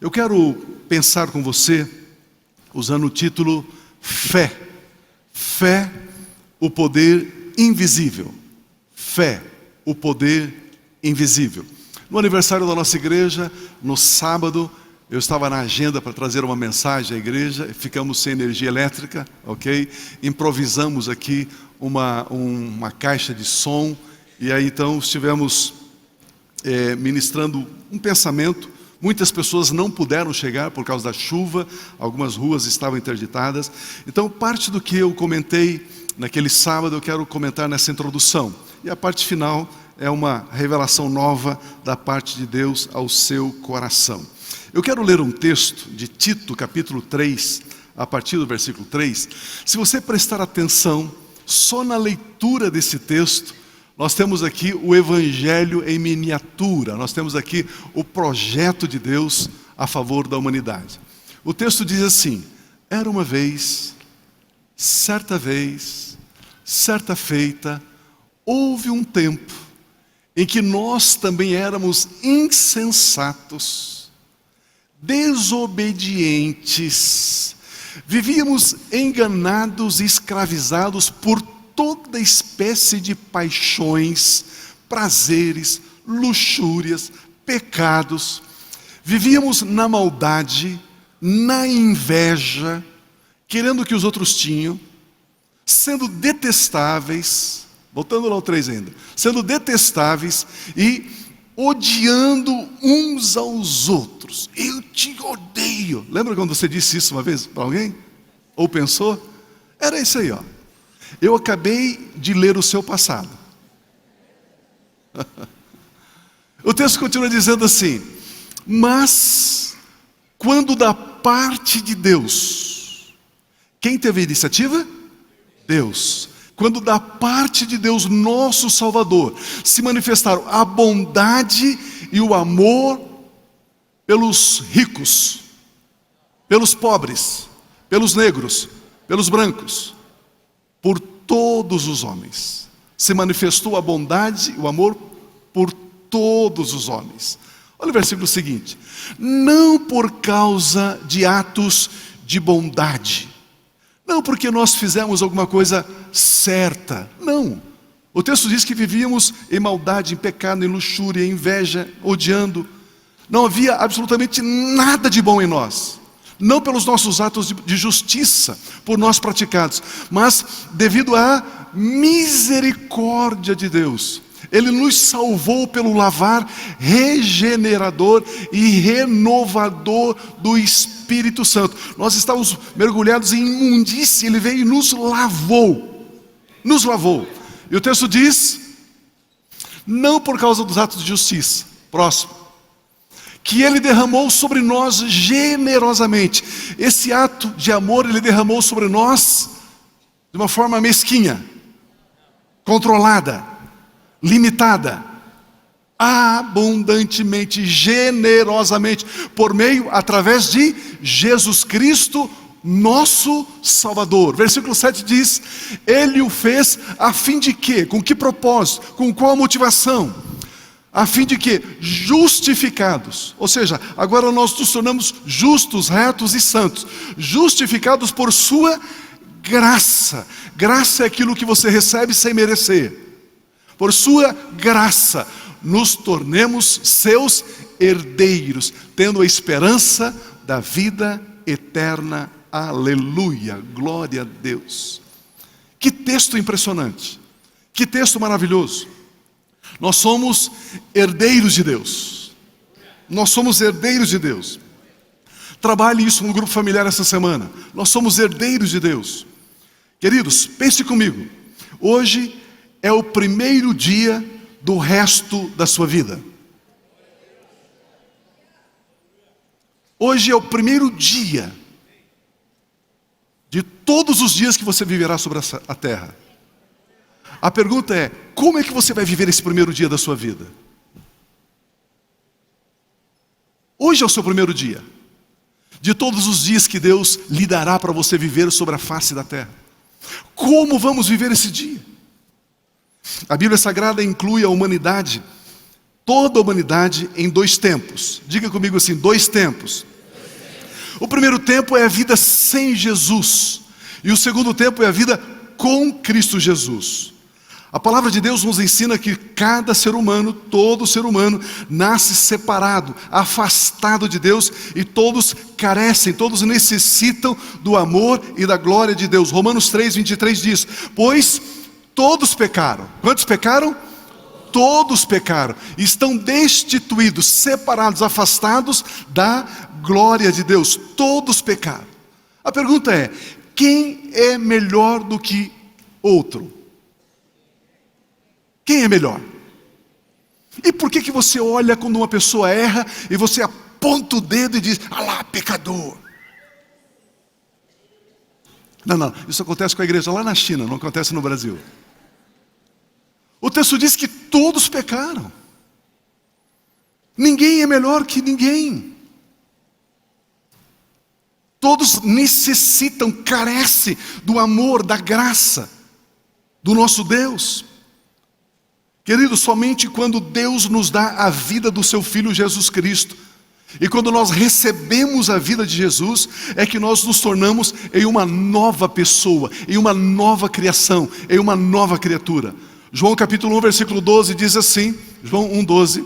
Eu quero pensar com você usando o título Fé. Fé, o poder invisível. Fé, o poder invisível. No aniversário da nossa igreja, no sábado, eu estava na agenda para trazer uma mensagem à igreja, ficamos sem energia elétrica, ok? Improvisamos aqui uma caixa de som, e aí então estivemos ministrando um pensamento. Muitas pessoas não puderam chegar por causa da chuva, algumas ruas estavam interditadas. Então parte do que eu comentei naquele sábado eu quero comentar nessa introdução. E a parte final é uma revelação nova da parte de Deus ao seu coração. Eu quero ler um texto de Tito, capítulo 3, a partir do versículo 3. Se você prestar atenção, só na leitura desse texto, nós temos aqui o Evangelho em miniatura. Nós temos aqui o projeto de Deus a favor da humanidade. O texto diz assim: era uma vez, certa feita, houve um tempo em que nós também éramos insensatos, desobedientes, vivíamos enganados e escravizados por toda espécie de paixões, prazeres, luxúrias, pecados. Vivíamos na maldade, na inveja, querendo o que os outros tinham, sendo detestáveis, voltando lá ao 3 ainda, sendo detestáveis e odiando uns aos outros. Eu te odeio. Lembra quando você disse isso uma vez para alguém? Ou pensou? Era isso aí, ó. Eu acabei de ler o seu passado. O texto continua dizendo assim: mas quando da parte de Deus, quem teve a iniciativa? Deus. Quando da parte de Deus, nosso Salvador, se manifestaram a bondade e o amor pelos ricos, pelos pobres, pelos negros, pelos brancos, por todos os homens. Se manifestou a bondade e o amor por todos os homens. Olha o versículo seguinte: não por causa de atos de bondade, não porque nós fizemos alguma coisa certa, não. O texto diz que vivíamos em maldade, em pecado, em luxúria, em inveja, odiando. Não havia absolutamente nada de bom em nós. Não pelos nossos atos de justiça, por nós praticados, mas devido à misericórdia de Deus. Ele nos salvou pelo lavar regenerador e renovador do Espírito Santo. Nós estávamos mergulhados em imundície, Ele veio e nos lavou. Nos lavou. E o texto diz: não por causa dos atos de justiça, próximo, que Ele derramou sobre nós generosamente. Esse ato de amor Ele derramou sobre nós de uma forma mesquinha, controlada, limitada, abundantemente, generosamente, por meio, através de Jesus Cristo, nosso Salvador. Versículo 7 diz: Ele o fez a fim de quê? Com que propósito? Com qual motivação? A fim de que, justificados, ou seja, agora nós nos tornamos justos, retos e santos, justificados por sua graça. Graça é aquilo que você recebe sem merecer. Por sua graça, nos tornemos seus herdeiros, tendo a esperança da vida eterna. Aleluia, glória a Deus. Que texto impressionante, que texto maravilhoso. Nós somos herdeiros de Deus. Nós somos herdeiros de Deus. Trabalhe isso no grupo familiar essa semana. Nós somos herdeiros de Deus. Queridos, pense comigo. Hoje é o primeiro dia do resto da sua vida. Hoje é o primeiro dia de todos os dias que você viverá sobre a terra. A pergunta é: como é que você vai viver esse primeiro dia da sua vida? Hoje é o seu primeiro dia de todos os dias que Deus lhe dará para você viver sobre a face da terra. Como vamos viver esse dia? A Bíblia Sagrada inclui a humanidade, toda a humanidade, em 2 tempos. Diga comigo assim: 2 tempos. O primeiro tempo é a vida sem Jesus, e o segundo tempo é a vida com Cristo Jesus. A palavra de Deus nos ensina que cada ser humano, todo ser humano, nasce separado, afastado de Deus, e todos carecem, todos necessitam do amor e da glória de Deus. Romanos 3:23 diz: pois todos pecaram. Quantos pecaram? Todos pecaram, estão destituídos, separados, afastados da glória de Deus. Todos pecaram. A pergunta é: quem é melhor do que outro? Quem é melhor? E por que você olha quando uma pessoa erra e você aponta o dedo e diz: ah lá, pecador? Não, isso acontece com a igreja lá na China, não acontece no Brasil. O texto diz que todos pecaram. Ninguém é melhor que ninguém. Todos necessitam, carecem do amor, da graça do nosso Deus. Queridos, somente quando Deus nos dá a vida do seu Filho Jesus Cristo, e quando nós recebemos a vida de Jesus, é que nós nos tornamos em uma nova pessoa, em uma nova criação, em uma nova criatura. João capítulo 1, versículo 12 diz assim, João 1:12: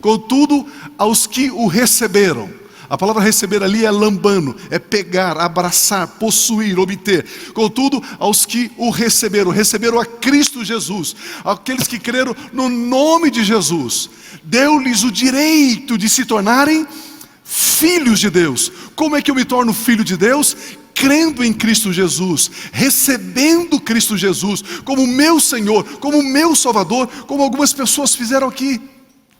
contudo, aos que o receberam. A palavra receber ali é lambano, é pegar, abraçar, possuir, obter. Contudo, aos que o receberam a Cristo Jesus, aqueles que creram no nome de Jesus, deu-lhes o direito de se tornarem filhos de Deus. Como é que eu me torno filho de Deus? Crendo em Cristo Jesus, recebendo Cristo Jesus como meu Senhor, como meu Salvador, como algumas pessoas fizeram aqui,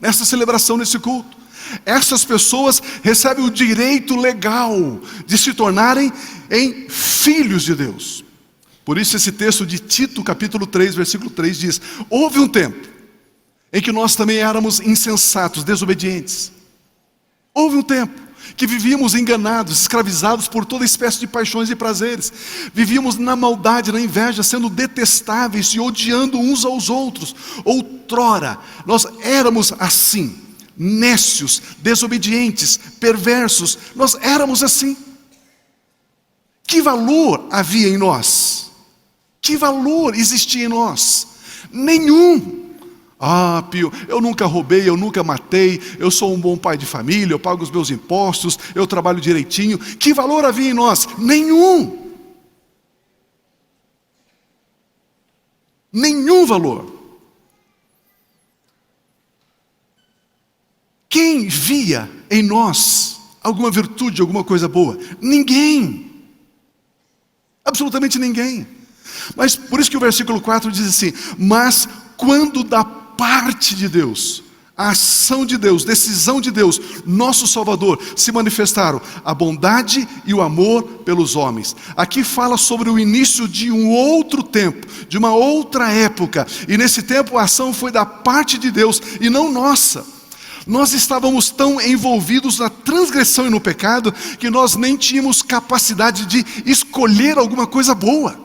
nessa celebração, nesse culto. Essas pessoas recebem o direito legal de se tornarem em filhos de Deus. Por isso esse texto de Tito capítulo 3, versículo 3 diz: houve um tempo em que nós também éramos insensatos, desobedientes. Houve um tempo que vivíamos enganados, escravizados por toda espécie de paixões e prazeres. Vivíamos na maldade, na inveja, sendo detestáveis e odiando uns aos outros. Outrora nós éramos assim, nécios, desobedientes, perversos. Nós éramos assim. Que valor havia em nós? Que valor existia em nós? Nenhum. Ah, Pio, eu nunca roubei, eu nunca matei, eu sou um bom pai de família, eu pago os meus impostos, eu trabalho direitinho. Que valor havia em nós? Nenhum. Nenhum valor. Quem via em nós alguma virtude, alguma coisa boa? Ninguém. Absolutamente ninguém. Mas por isso que o versículo 4 diz assim: mas quando da parte de Deus, a ação de Deus, decisão de Deus, nosso Salvador, se manifestaram a bondade e o amor pelos homens. Aqui fala sobre o início de um outro tempo, de uma outra época. E nesse tempo a ação foi da parte de Deus e não nossa. Nós estávamos tão envolvidos na transgressão e no pecado que nós nem tínhamos capacidade de escolher alguma coisa boa.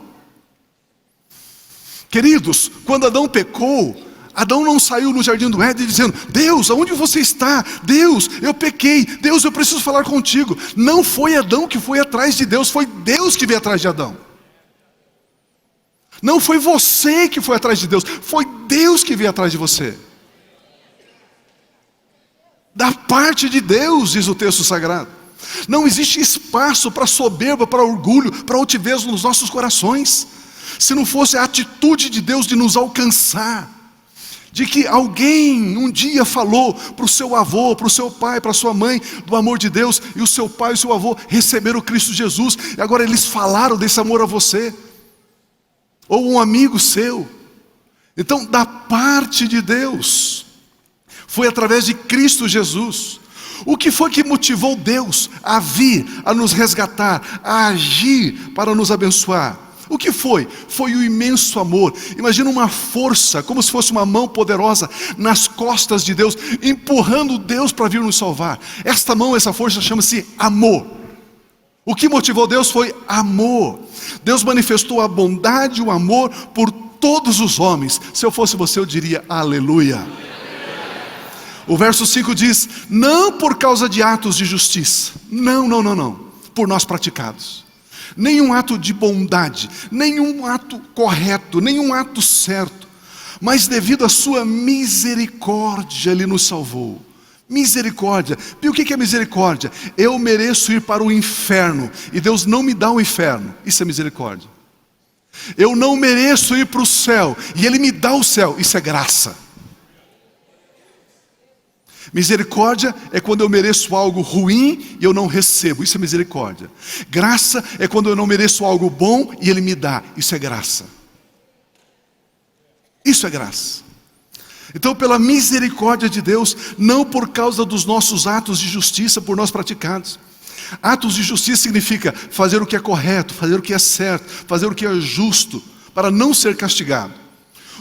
Queridos, quando Adão pecou, Adão não saiu no jardim do Éden dizendo: Deus, aonde você está? Deus, eu pequei. Deus, eu preciso falar contigo. Não foi Adão que foi atrás de Deus, foi Deus que veio atrás de Adão. Não foi você que foi atrás de Deus, foi Deus que veio atrás de você. Da parte de Deus, diz o texto sagrado. Não existe espaço para soberba, para orgulho, para altivez nos nossos corações. Se não fosse a atitude de Deus de nos alcançar, de que alguém um dia falou para o seu avô, para o seu pai, para a sua mãe, do amor de Deus, e o seu pai e o seu avô receberam Cristo Jesus, e agora eles falaram desse amor a você, ou um amigo seu. Então, da parte de Deus, foi através de Cristo Jesus. O que foi que motivou Deus a vir, a nos resgatar, a agir para nos abençoar? O que foi? Foi o imenso amor. Imagina uma força, como se fosse uma mão poderosa nas costas de Deus, empurrando Deus para vir nos salvar. Esta mão, essa força chama-se amor. O que motivou Deus foi amor. Deus manifestou a bondade e o amor por todos os homens. Se eu fosse você, eu diria aleluia. O verso 5 diz: não por causa de atos de justiça, não, por nós praticados. Nenhum ato de bondade, nenhum ato correto, nenhum ato certo, mas devido à sua misericórdia Ele nos salvou. Misericórdia. E o que é misericórdia? Eu mereço ir para o inferno e Deus não me dá o inferno. Isso é misericórdia. Eu não mereço ir para o céu e Ele me dá o céu. Isso é graça. Misericórdia é quando eu mereço algo ruim e eu não recebo. Isso é misericórdia. Graça é quando eu não mereço algo bom e Ele me dá. Isso é graça. Isso é graça. Então, pela misericórdia de Deus, não por causa dos nossos atos de justiça por nós praticados. Atos de justiça significa fazer o que é correto, fazer o que é certo, fazer o que é justo, para não ser castigado.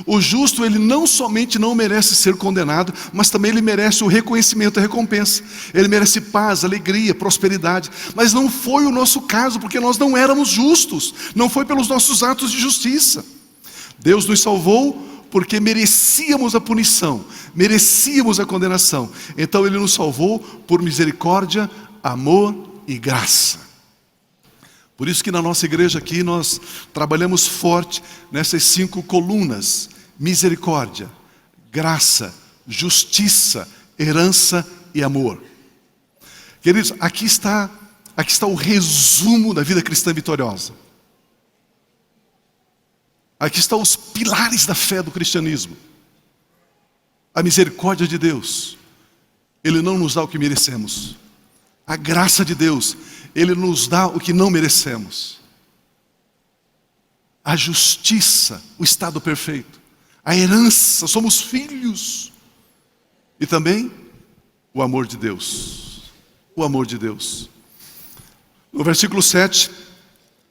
O justo, ele não somente não merece ser condenado, mas também ele merece o reconhecimento, a recompensa. Ele merece paz, alegria, prosperidade. Mas não foi o nosso caso, porque nós não éramos justos. Não foi pelos nossos atos de justiça. Deus nos salvou porque merecíamos a punição, merecíamos a condenação. Então Ele nos salvou por misericórdia, amor e graça. Por isso que na nossa igreja aqui nós trabalhamos forte nessas 5 colunas: misericórdia, graça, justiça, herança e amor. Queridos, aqui está o resumo da vida cristã vitoriosa. Aqui estão os pilares da fé do cristianismo. A misericórdia de Deus, Ele não nos dá o que merecemos. A graça de Deus, Ele nos dá o que não merecemos. A justiça, o estado perfeito. A herança, somos filhos. E também o amor de Deus. O amor de Deus. No versículo 7,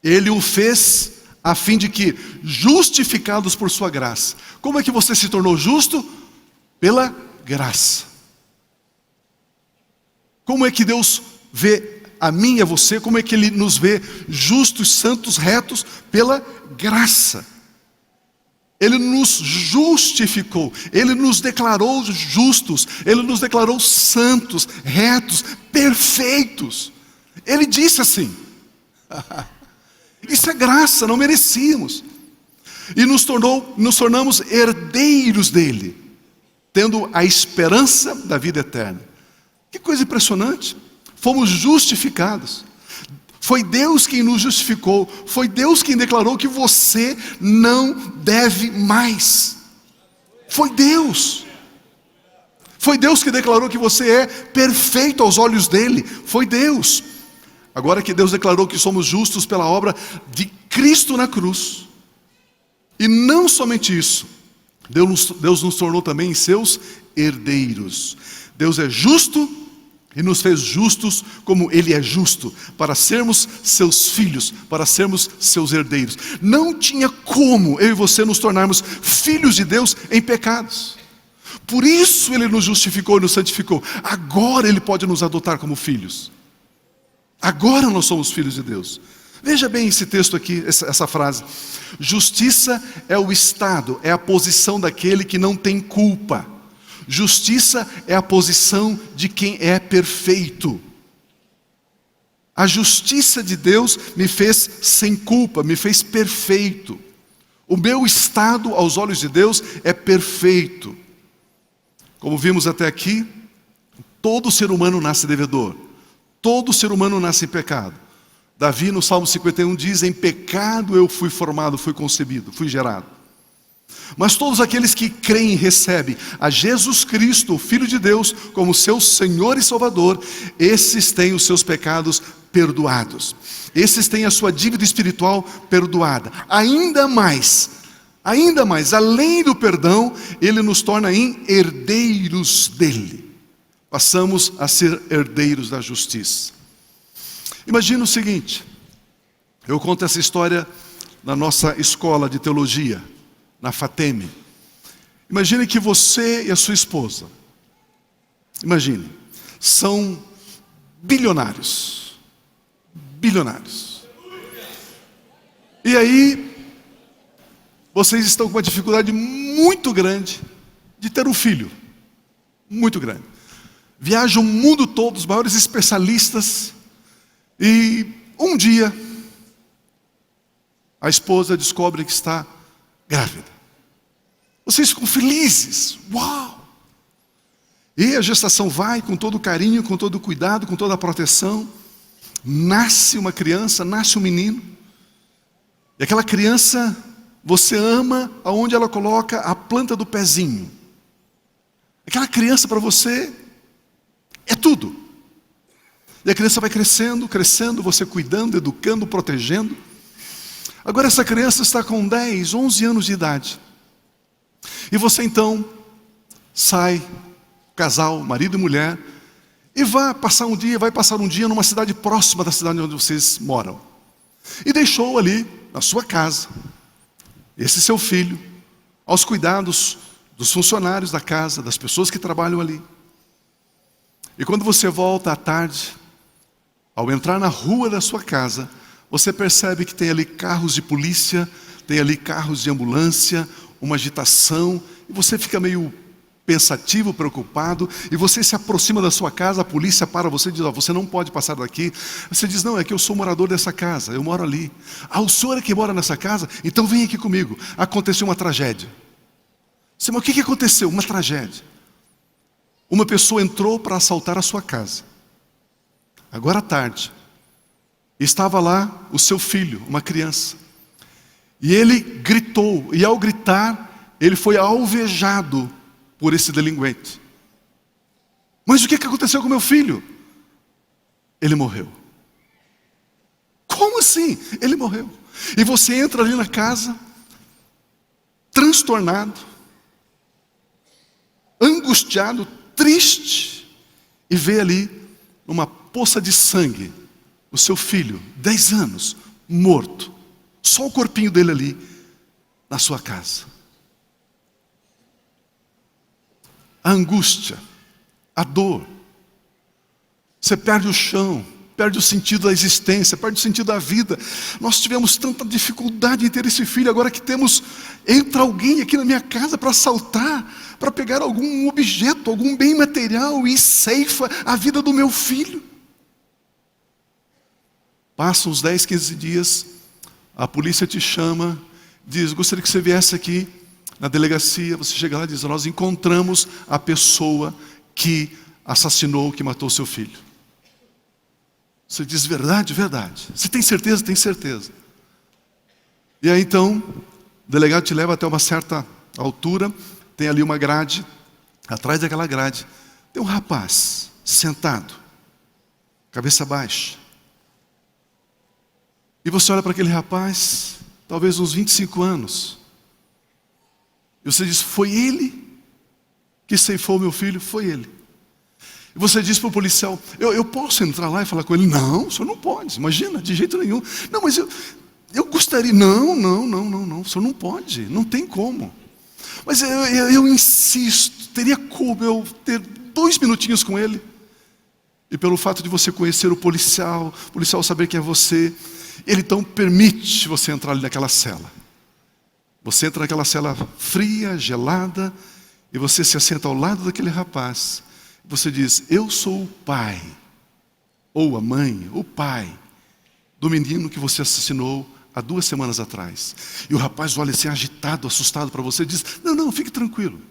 Ele o fez a fim de que, justificados por sua graça. Como é que você se tornou justo? Pela graça. Como é que Deus vê a mim e a você? Como é que Ele nos vê justos, santos, retos? Pela graça. Ele nos justificou, Ele nos declarou justos, Ele nos declarou santos, retos, perfeitos. Ele disse assim. Isso é graça, não merecíamos. E nos tornamos herdeiros dele, tendo a esperança da vida eterna. Que coisa impressionante. Fomos justificados. Foi Deus quem nos justificou. Foi Deus quem declarou que você não deve mais. Foi Deus. Foi Deus que declarou que você é perfeito aos olhos dele. Foi Deus. Agora que Deus declarou que somos justos pela obra de Cristo na cruz. E não somente isso. Deus nos tornou também seus herdeiros. Deus é justo e nos fez justos como Ele é justo, para sermos seus filhos, para sermos seus herdeiros. Não tinha como eu e você nos tornarmos filhos de Deus em pecados. Por isso Ele nos justificou e nos santificou. Agora Ele pode nos adotar como filhos. Agora nós somos filhos de Deus. Veja bem esse texto aqui, essa frase. Justiça é o estado, é a posição daquele que não tem culpa. Justiça é a posição de quem é perfeito. A justiça de Deus me fez sem culpa, me fez perfeito. O meu estado aos olhos de Deus é perfeito. Como vimos até aqui, todo ser humano nasce devedor. Todo ser humano nasce em pecado. Davi no Salmo 51 diz: em pecado eu fui formado, fui concebido, fui gerado. Mas todos aqueles que creem e recebem a Jesus Cristo, o Filho de Deus, como seu Senhor e Salvador, esses têm os seus pecados perdoados. Esses têm a sua dívida espiritual perdoada. Ainda mais, além do perdão, Ele nos torna em herdeiros dele. Passamos a ser herdeiros da justiça. Imagina o seguinte, eu conto essa história na nossa escola de teologia, na FATEM. Imagine que você e a sua esposa, imagine, são bilionários. E aí, vocês estão com uma dificuldade muito grande de ter um filho. muito grande. Viaja o mundo todo, os maiores especialistas. E um dia, a esposa descobre que está grávida. Vocês ficam felizes. Uau! E a gestação vai com todo o carinho, com todo o cuidado, com toda a proteção. Nasce uma criança, nasce um menino. E aquela criança, você ama aonde ela coloca a planta do pezinho. Aquela criança para você é tudo. E a criança vai crescendo, crescendo, você cuidando, educando, protegendo. Agora essa criança está com 10, 11 anos de idade. E você então sai, casal, marido e mulher, e vai passar um dia numa cidade próxima da cidade onde vocês moram. E deixou ali, na sua casa, esse seu filho, aos cuidados dos funcionários da casa, das pessoas que trabalham ali. E quando você volta à tarde, ao entrar na rua da sua casa, você percebe que tem ali carros de polícia, tem ali carros de ambulância, uma agitação, e você fica meio pensativo, preocupado, e você se aproxima da sua casa, a polícia para você e diz, você não pode passar daqui. Você diz, não, é que eu sou morador dessa casa, eu moro ali. O senhor é que mora nessa casa? Então vem aqui comigo. Aconteceu uma tragédia. Você, mas o que aconteceu? Uma tragédia. Uma pessoa entrou para assaltar a sua casa. Agora à tarde, estava lá o seu filho, uma criança. E ele gritou, e ao gritar, ele foi alvejado por esse delinquente. Mas o que aconteceu com meu filho? Ele morreu. Como assim? Ele morreu. E você entra ali na casa, transtornado, angustiado, triste, e vê ali, numa poça de sangue, o seu filho, 10 anos, morto. Só o corpinho dele ali, na sua casa. A angústia, a dor. Você perde o chão, perde o sentido da existência, perde o sentido da vida. Nós tivemos tanta dificuldade em ter esse filho, agora que entra alguém aqui na minha casa para assaltar, para pegar algum objeto, algum bem material e ceifa a vida do meu filho. Passam uns 10, 15 dias, a polícia te chama, diz, gostaria que você viesse aqui na delegacia. Você chega lá e diz, nós encontramos a pessoa que assassinou, que matou seu filho. Você diz, verdade, verdade. Você tem certeza? Tem certeza. E aí então, o delegado te leva até uma certa altura, tem ali uma grade, atrás daquela grade, tem um rapaz sentado, cabeça baixa. E você olha para aquele rapaz, talvez uns 25 anos, e você diz, foi ele que ceifou meu filho? Foi ele. E você diz para o policial, eu posso entrar lá e falar com ele? Não, o senhor não pode, imagina, de jeito nenhum. Não, mas eu gostaria, não, o senhor não pode, não tem como. Mas eu insisto, teria como eu ter 2 minutinhos com ele? E pelo fato de você conhecer o policial saber quem é você, ele então permite você entrar ali naquela cela. Você entra naquela cela fria, gelada, e você se assenta ao lado daquele rapaz. Você diz, eu sou o pai, ou a mãe, o pai, do menino que você assassinou há 2 semanas atrás. E o rapaz olha assim, agitado, assustado para você, e diz, não, fique tranquilo.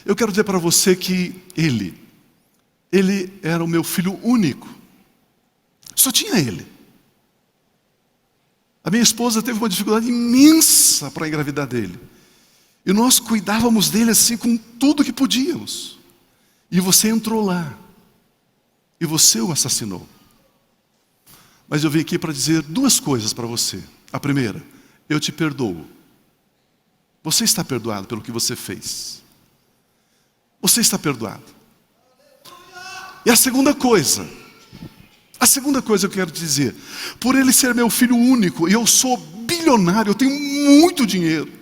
Eu quero dizer para você que ele era o meu filho único. Só tinha ele. A minha esposa teve uma dificuldade imensa para engravidar dele. E nós cuidávamos dele assim com tudo que podíamos. E você entrou lá. E você o assassinou. Mas eu vim aqui para dizer 2 coisas para você. A primeira, eu te perdoo. Você está perdoado pelo que você fez. Você está perdoado. E a segunda coisa que eu quero te dizer, por ele ser meu filho único, e eu sou bilionário, eu tenho muito dinheiro,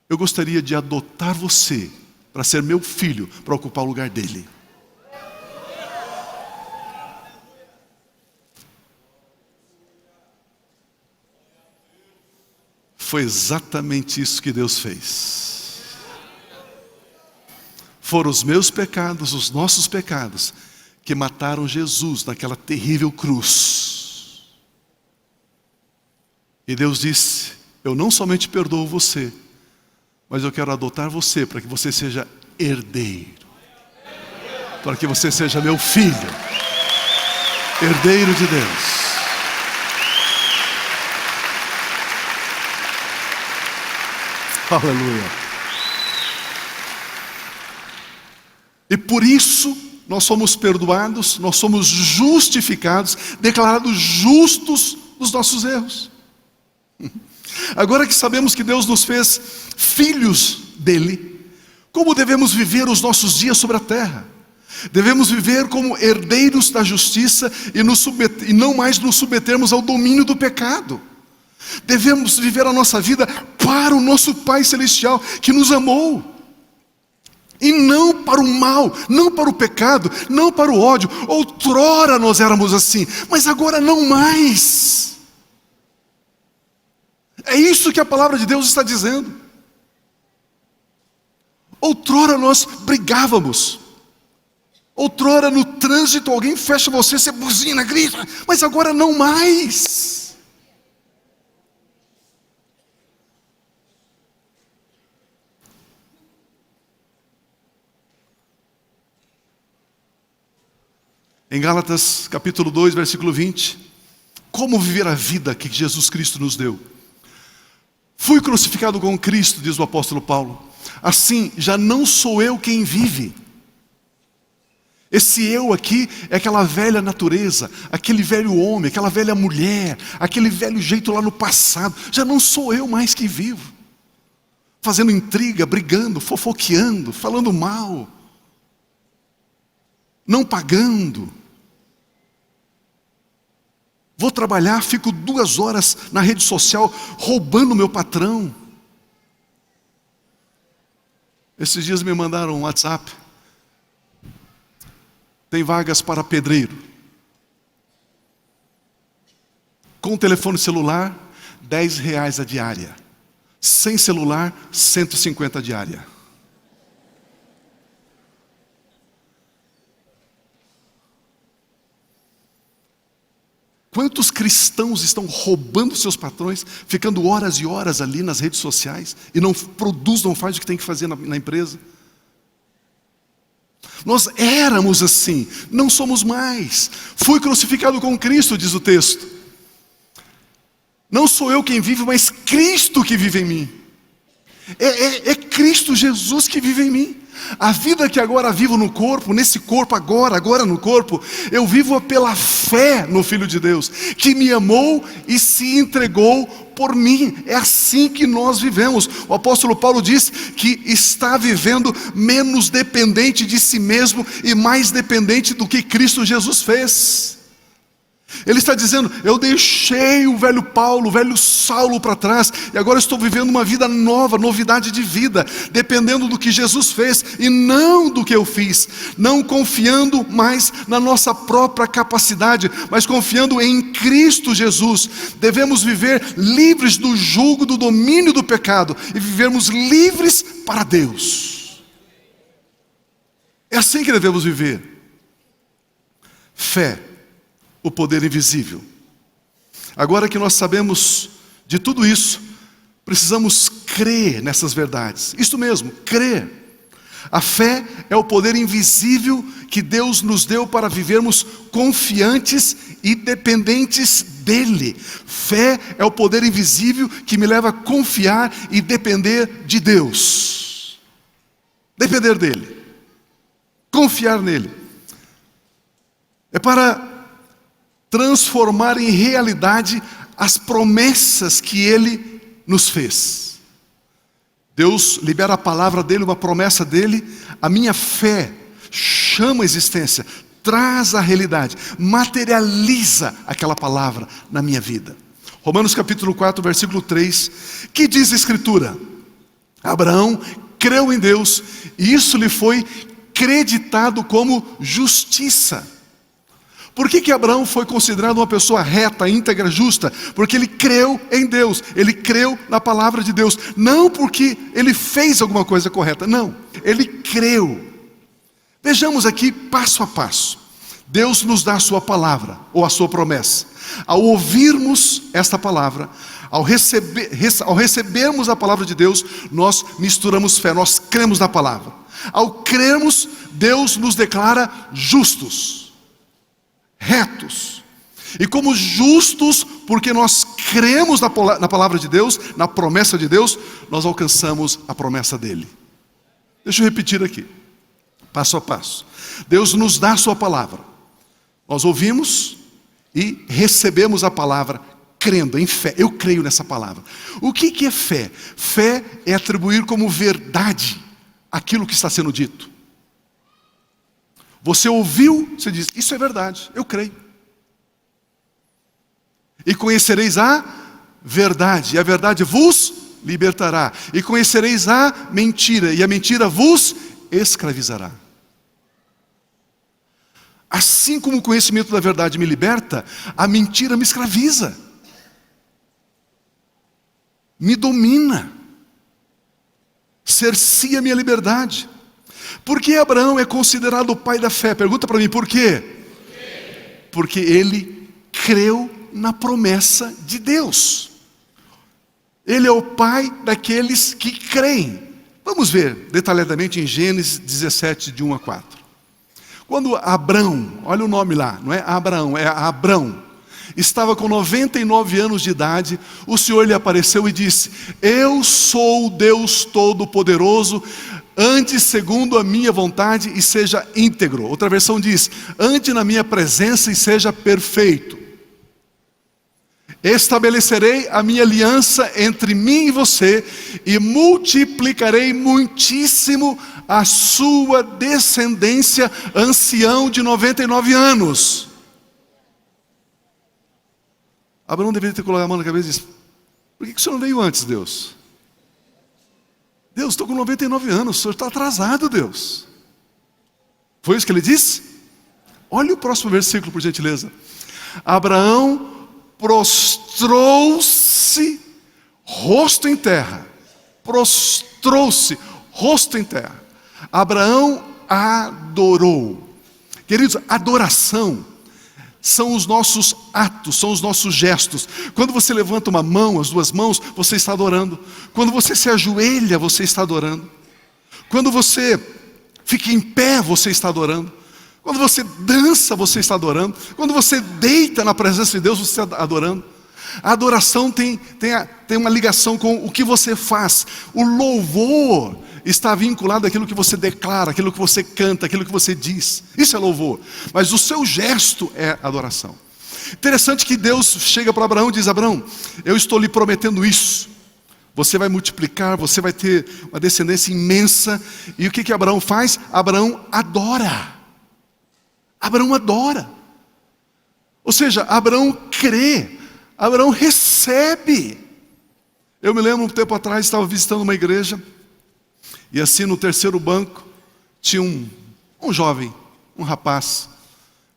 eu gostaria de adotar você, para ser meu filho, para ocupar o lugar dele. Foi exatamente isso que Deus fez. foram os meus pecados, os nossos pecados, que mataram Jesus naquela terrível cruz. E Deus disse: eu não somente perdoo você, mas eu quero adotar você para que você seja herdeiro, para que você seja meu filho, herdeiro de Deus. Aleluia. E por isso nós somos perdoados, nós somos justificados, declarados justos dos nossos erros. Agora que sabemos que Deus nos fez filhos dele, como devemos viver os nossos dias sobre a terra? Devemos viver como herdeiros da justiça e não mais nos submetermos ao domínio do pecado. Devemos viver a nossa vida para o nosso Pai Celestial, que nos amou. E não para o mal, não para o pecado, não para o ódio. Outrora nós éramos assim, mas agora não mais. É isso que a palavra de Deus está dizendo. Outrora nós brigávamos. Outrora no trânsito alguém fecha você buzina, grita, mas agora não mais. Em Gálatas capítulo 2, versículo 20, como viver a vida que Jesus Cristo nos deu? Fui crucificado com Cristo, diz o apóstolo Paulo. Assim, já não sou eu quem vive. Esse eu aqui é aquela velha natureza, aquele velho homem, aquela velha mulher, aquele velho jeito lá no passado. Já não sou eu mais que vivo, fazendo intriga, brigando, fofoqueando, falando mal, não pagando. Vou trabalhar, fico 2 horas na rede social roubando meu patrão. Esses dias me mandaram um WhatsApp. Tem vagas para pedreiro. Com telefone celular, R$10 a diária. Sem celular, 150 a diária. Quantos cristãos estão roubando seus patrões, ficando horas e horas ali nas redes sociais e não produz, não faz o que tem que fazer na empresa? Nós éramos assim, não somos mais. Fui crucificado com Cristo, diz o texto. Não sou eu quem vive, mas Cristo que vive em mim. É Cristo Jesus que vive em mim. A vida que agora vivo no corpo, nesse corpo agora no corpo, eu vivo pela fé no Filho de Deus, que me amou e se entregou por mim. É assim que nós vivemos. O apóstolo Paulo diz que está vivendo menos dependente de si mesmo e mais dependente do que Cristo Jesus fez. Ele está dizendo: eu deixei o velho Paulo, o velho Saulo para trás, e agora estou vivendo uma vida nova, novidade de vida, dependendo do que Jesus fez e não do que eu fiz, não confiando mais na nossa própria capacidade, mas confiando em Cristo Jesus. Devemos viver livres do jugo, do domínio do pecado, e vivermos livres para Deus. É assim que devemos viver. Fé, o poder invisível. Agora que nós sabemos de tudo isso, precisamos crer nessas verdades. Isto mesmo, crer. A fé é o poder invisível que Deus nos deu para vivermos confiantes e dependentes dEle. Fé é o poder invisível que me leva a confiar e depender de Deus. Depender dEle. Confiar nele. É para transformar em realidade as promessas que Ele nos fez. Deus libera a palavra dEle, uma promessa dEle. A minha fé chama a existência, traz a realidade, materializa aquela palavra na minha vida. Romanos capítulo 4, versículo 3, que diz a Escritura? Abraão creu em Deus e isso lhe foi creditado como justiça. Por que Abraão foi considerado uma pessoa reta, íntegra, justa? Porque ele creu em Deus, ele creu na palavra de Deus. Não porque ele fez alguma coisa correta, não. Ele creu. Vejamos aqui passo a passo. Deus nos dá a sua palavra, ou a sua promessa. Ao ouvirmos esta palavra, ao recebermos a palavra de Deus, nós misturamos fé, nós cremos na palavra. Ao crermos, Deus nos declara justos, retos. E como justos, porque nós cremos na palavra de Deus, na promessa de Deus, nós alcançamos a promessa dele. Deixa eu repetir aqui, passo a passo. Deus nos dá a sua palavra. Nós ouvimos e recebemos a palavra crendo, em fé. Eu creio nessa palavra. O que é fé? Fé é atribuir como verdade aquilo que está sendo dito. Você ouviu, você diz, isso é verdade, eu creio. E conhecereis a verdade, e a verdade vos libertará. E conhecereis a mentira, e a mentira vos escravizará. Assim como o conhecimento da verdade me liberta, a mentira me escraviza, me domina, cerceia a minha liberdade. Por que Abraão é considerado o pai da fé? Pergunta para mim, por quê? Porque ele creu na promessa de Deus. Ele é o pai daqueles que creem. Vamos ver detalhadamente em Gênesis 17, de 1 a 4. Quando Abrão, olha o nome lá, não é Abraão, é Abrão, estava com 99 anos de idade, o Senhor lhe apareceu e disse: eu sou o Deus Todo-Poderoso, ande segundo a minha vontade e seja íntegro. Outra versão diz: ande na minha presença e seja perfeito. Estabelecerei a minha aliança entre mim e você e multiplicarei muitíssimo a sua descendência, ancião de 99 anos. Abraão deveria ter colocado a mão na cabeça e disse: por que o senhor não veio antes, Deus? Deus, estou com 99 anos, o senhor está atrasado, Deus. Foi isso que ele disse? Olha o próximo versículo, por gentileza. Abraão prostrou-se, rosto em terra. Prostrou-se, rosto em terra. Abraão adorou. Queridos, adoração são os nossos atos, são os nossos gestos. Quando você levanta uma mão, as duas mãos, você está adorando. Quando você se ajoelha, você está adorando. Quando você fica em pé, você está adorando. Quando você dança, você está adorando. Quando você deita na presença de Deus, você está adorando. A adoração tem uma ligação com o que você faz. O louvor está vinculado àquilo que você declara, àquilo que você canta, àquilo que você diz. Isso é louvor. Mas o seu gesto é adoração. Interessante que Deus chega para Abraão e diz: Abraão, eu estou lhe prometendo isso. Você vai multiplicar, você vai ter uma descendência imensa. E o que Abraão faz? Abraão adora. Abraão adora. Ou seja, Abraão crê. Abraão recebe. Eu me lembro um tempo atrás, estava visitando uma igreja. E assim no terceiro banco tinha um jovem, um rapaz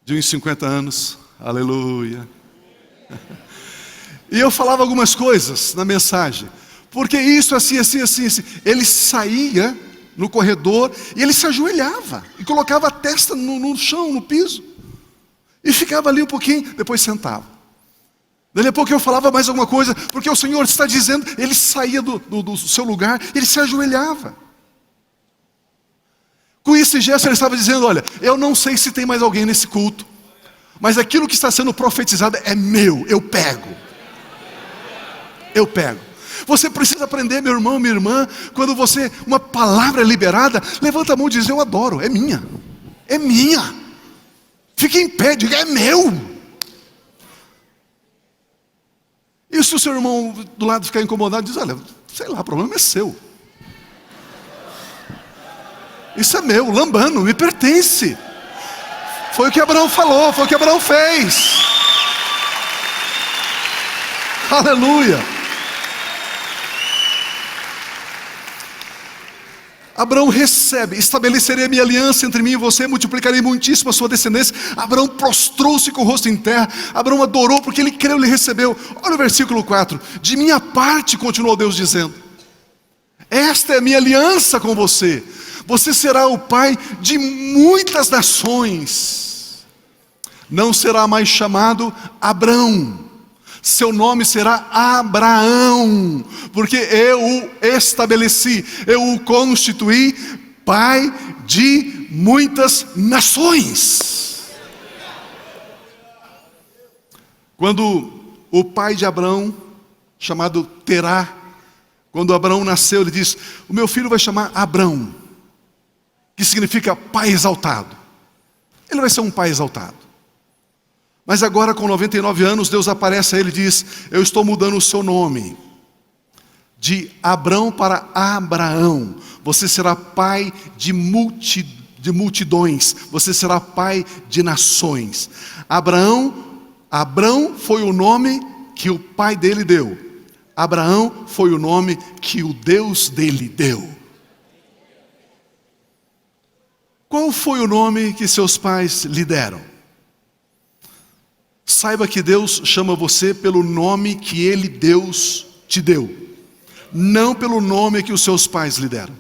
de uns 50 anos, aleluia. E eu falava algumas coisas na mensagem, porque isso, assim. Ele saía no corredor e ele se ajoelhava e colocava a testa no chão, no piso, e ficava ali um pouquinho, depois sentava. Dali a pouco eu falava mais alguma coisa, porque o Senhor está dizendo. Ele saía do seu lugar, ele se ajoelhava. Com esse gesto ele estava dizendo: olha, eu não sei se tem mais alguém nesse culto, mas aquilo que está sendo profetizado é meu, eu pego. Eu pego. Você precisa aprender, meu irmão, minha irmã, quando uma palavra é liberada, levanta a mão e diz: eu adoro, é minha. É minha. Fique em pé, diga: é meu. E se o seu irmão do lado ficar incomodado, diz: olha, sei lá, o problema é seu. Isso é meu, lambano, me pertence. Foi o que Abraão falou, foi o que Abraão fez. Aleluia. Abraão recebe: estabelecerei a minha aliança entre mim e você, multiplicarei muitíssimo a sua descendência. Abraão prostrou-se com o rosto em terra. Abraão adorou porque ele creu, ele recebeu. Olha o versículo 4. De minha parte, continuou Deus dizendo, esta é a minha aliança com você. Você será o pai de muitas nações. Não será mais chamado Abrão. Seu nome será Abraão, porque eu o estabeleci, eu o constituí pai de muitas nações. Quando o pai de Abraão, chamado Terá, quando Abraão nasceu, ele diz: o meu filho vai chamar Abrão, que significa pai exaltado. Ele vai ser um pai exaltado. Mas agora, com 99 anos, Deus aparece a ele e diz: eu estou mudando o seu nome de Abrão para Abraão. Você será pai de multidões, você será pai de nações. Abrão foi o nome que o pai dele deu. Abraão foi o nome que o Deus dele deu. Qual foi o nome que seus pais lhe deram? Saiba que Deus chama você pelo nome que Ele, Deus, te deu, não pelo nome que os seus pais lhe deram.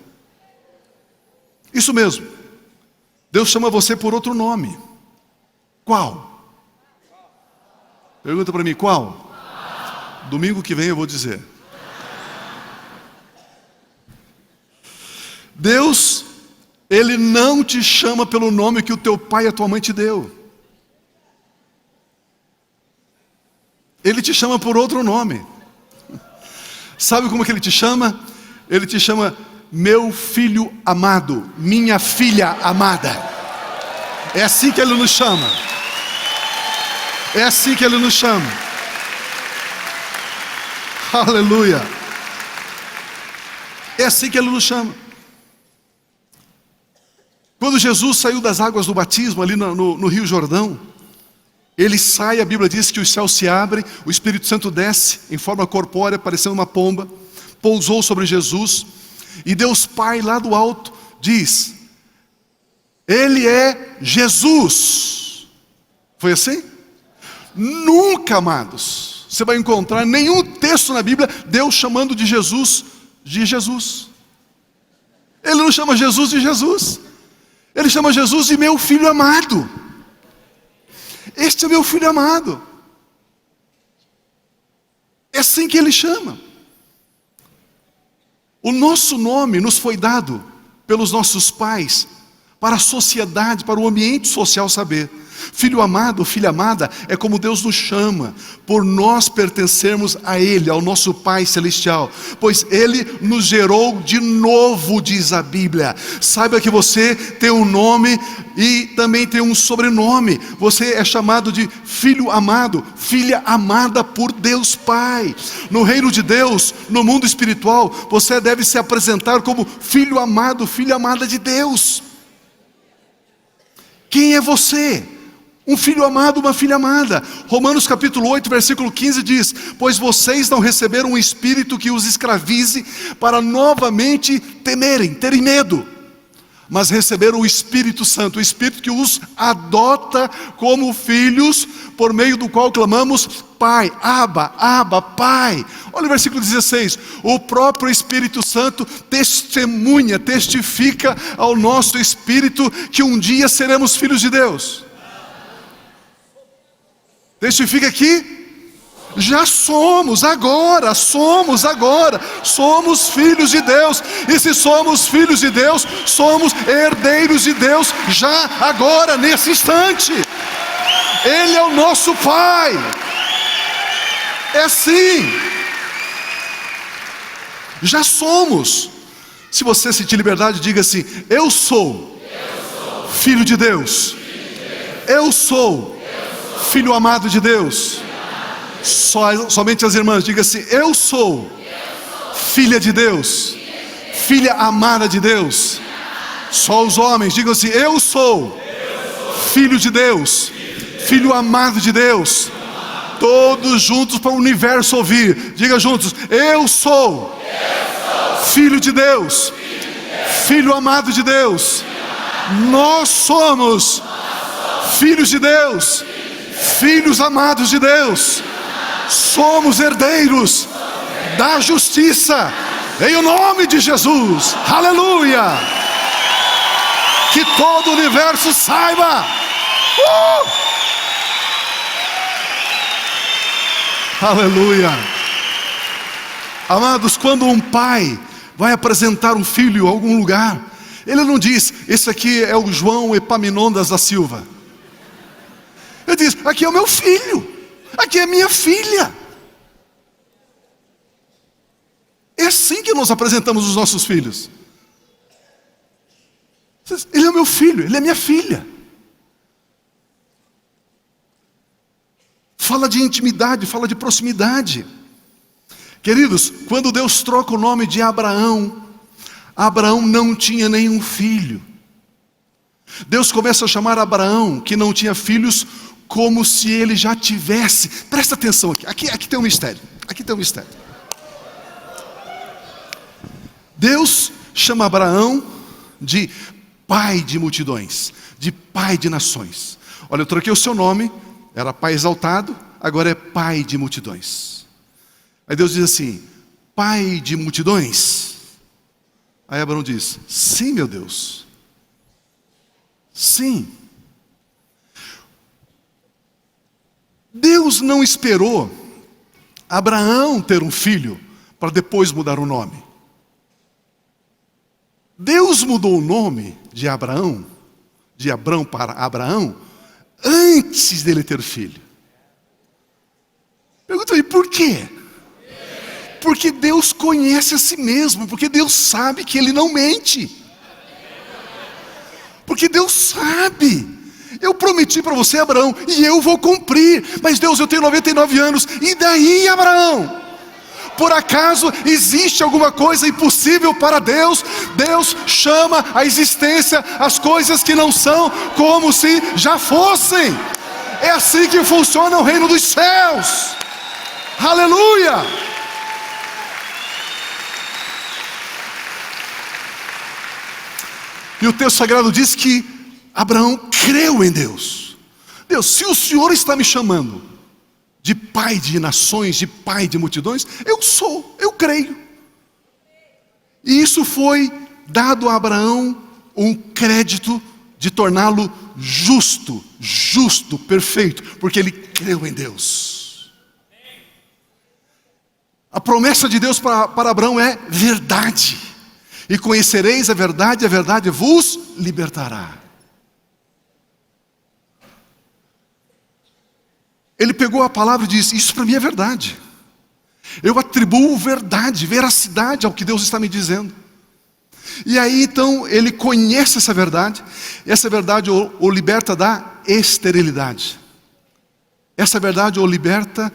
Isso mesmo. Deus chama você por outro nome. Qual? Pergunta para mim, qual? Domingo que vem eu vou dizer. Deus, Ele não te chama pelo nome que o teu pai e a tua mãe te deu. Ele te chama por outro nome. Sabe como que Ele te chama? Ele te chama meu filho amado, minha filha amada. É assim que Ele nos chama. É assim que Ele nos chama. Aleluia. É assim que Ele nos chama. Quando Jesus saiu das águas do batismo ali no Rio Jordão, Ele sai, a Bíblia diz que os céus se abrem, o Espírito Santo desce em forma corpórea, parecendo uma pomba, pousou sobre Jesus, e Deus Pai lá do alto diz: Ele é Jesus. Foi assim? Nunca, amados, você vai encontrar nenhum texto na Bíblia Deus chamando de Jesus. Ele não chama Jesus de Jesus, Ele chama Jesus de meu filho amado. Este é meu filho amado. É assim que Ele chama. O nosso nome nos foi dado pelos nossos pais, para a sociedade, para o ambiente social saber. Filho amado, filha amada, é como Deus nos chama, por nós pertencermos a Ele, ao nosso Pai Celestial, pois Ele nos gerou de novo, diz a Bíblia. Saiba que você tem um nome e também tem um sobrenome. Você é chamado de filho amado, filha amada por Deus Pai. No reino de Deus, no mundo espiritual, você deve se apresentar como filho amado, filha amada de Deus. Quem é você? Um filho amado, uma filha amada. Romanos capítulo 8, versículo 15 diz: pois vocês não receberam um espírito que os escravize para novamente temerem, terem medo, mas receberam o Espírito Santo, o Espírito que os adota como filhos, por meio do qual clamamos: Pai, Abba, Pai. Olha o versículo 16: o próprio Espírito Santo testifica ao nosso espírito que um dia seremos filhos de Deus. Testifica que já somos agora, somos filhos de Deus. E se somos filhos de Deus, somos herdeiros de Deus já agora, nesse instante. Ele é o nosso Pai. É assim. Já somos. Se você sentir liberdade, diga assim: eu sou filho de Deus. Eu sou filho amado de Deus. Somente as irmãs, diga assim: eu sou filha de Deus, filha amada de Deus. Só os homens, digam assim: eu sou filho de Deus, filho amado de Deus. Todos juntos para o universo ouvir. Diga juntos: eu sou filho de Deus, filho amado de Deus. Nós somos filhos de Deus, filhos amados de Deus. Somos herdeiros da justiça, em o nome de Jesus. Aleluia. Que todo o universo saiba. Aleluia. Amados, quando um pai vai apresentar um filho a algum lugar, ele não diz: esse aqui é o João Epaminondas da Silva. Ele diz: aqui é o meu filho, aqui é minha filha. É assim que nós apresentamos os nossos filhos. Ele é meu filho, ele é minha filha. Fala de intimidade, fala de proximidade. Queridos, quando Deus troca o nome de Abraão, Abraão não tinha nenhum filho. Deus começa a chamar Abraão, que não tinha filhos, como se ele já tivesse. Presta atenção aqui tem um mistério. Aqui tem um mistério. Deus chama Abraão de pai de multidões, de pai de nações. Olha, eu troquei o seu nome, era pai exaltado, agora é pai de multidões. Aí Deus diz assim: pai de multidões? Aí Abraão diz: sim, meu Deus, sim. Deus não esperou Abraão ter um filho para depois mudar o nome. Deus mudou o nome de Abraão, de Abrão para Abraão, antes dele ter filho. Pergunta aí, por quê? Porque Deus conhece a si mesmo, porque Deus sabe que Ele não mente. Porque Deus sabe. Eu prometi para você, Abraão, e eu vou cumprir. Mas Deus, eu tenho 99 anos, e daí, Abraão? Por acaso existe alguma coisa impossível para Deus? Deus chama à existência as coisas que não são como se já fossem. É assim que funciona o reino dos céus. Aleluia! E o texto sagrado diz que Abraão creu em Deus. Deus, se o Senhor está me chamando de pai de nações, de pai de multidões, eu creio. E isso foi dado a Abraão um crédito de torná-lo justo, perfeito, porque ele creu em Deus. A promessa de Deus para Abraão é verdade. E conhecereis a verdade vos libertará. Ele pegou a palavra e disse: isso para mim é verdade. Eu atribuo verdade, veracidade ao que Deus está me dizendo. E aí então ele conhece essa verdade. Essa verdade o liberta da esterilidade. Essa verdade o liberta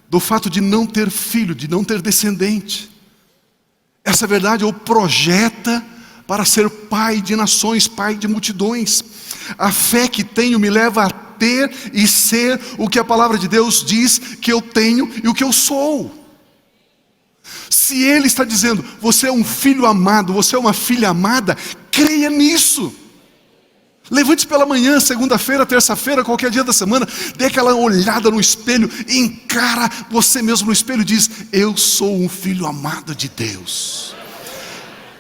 do fato de não ter filho, de não ter descendente. Essa verdade o projeta para ser pai de nações, pai de multidões. A fé que tenho me leva a ter e ser o que a palavra de Deus diz que eu tenho e o que eu sou. Se Ele está dizendo: você é um filho amado, você é uma filha amada, creia nisso. Levante pela manhã, segunda-feira, terça-feira, qualquer dia da semana, dê aquela olhada no espelho, encara você mesmo no espelho e diz: eu sou um filho amado de Deus.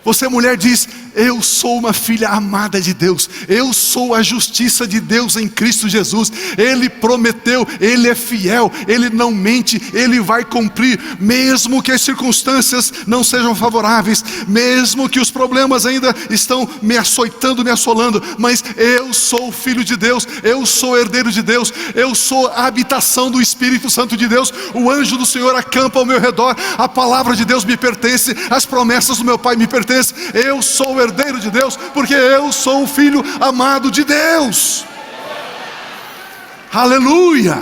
Você, mulher, diz: eu sou uma filha amada de Deus. Eu sou a justiça de Deus em Cristo Jesus. Ele prometeu, Ele é fiel, Ele não mente, Ele vai cumprir. Mesmo que as circunstâncias não sejam favoráveis, mesmo que os problemas ainda estão me açoitando, me assolando, mas eu sou filho de Deus, eu sou herdeiro de Deus, eu sou a habitação do Espírito Santo de Deus. O anjo do Senhor acampa ao meu redor. A palavra de Deus me pertence, as promessas do meu Pai me pertencem. Eu sou o herdeiro de Deus, porque eu sou o filho amado de Deus. Aleluia!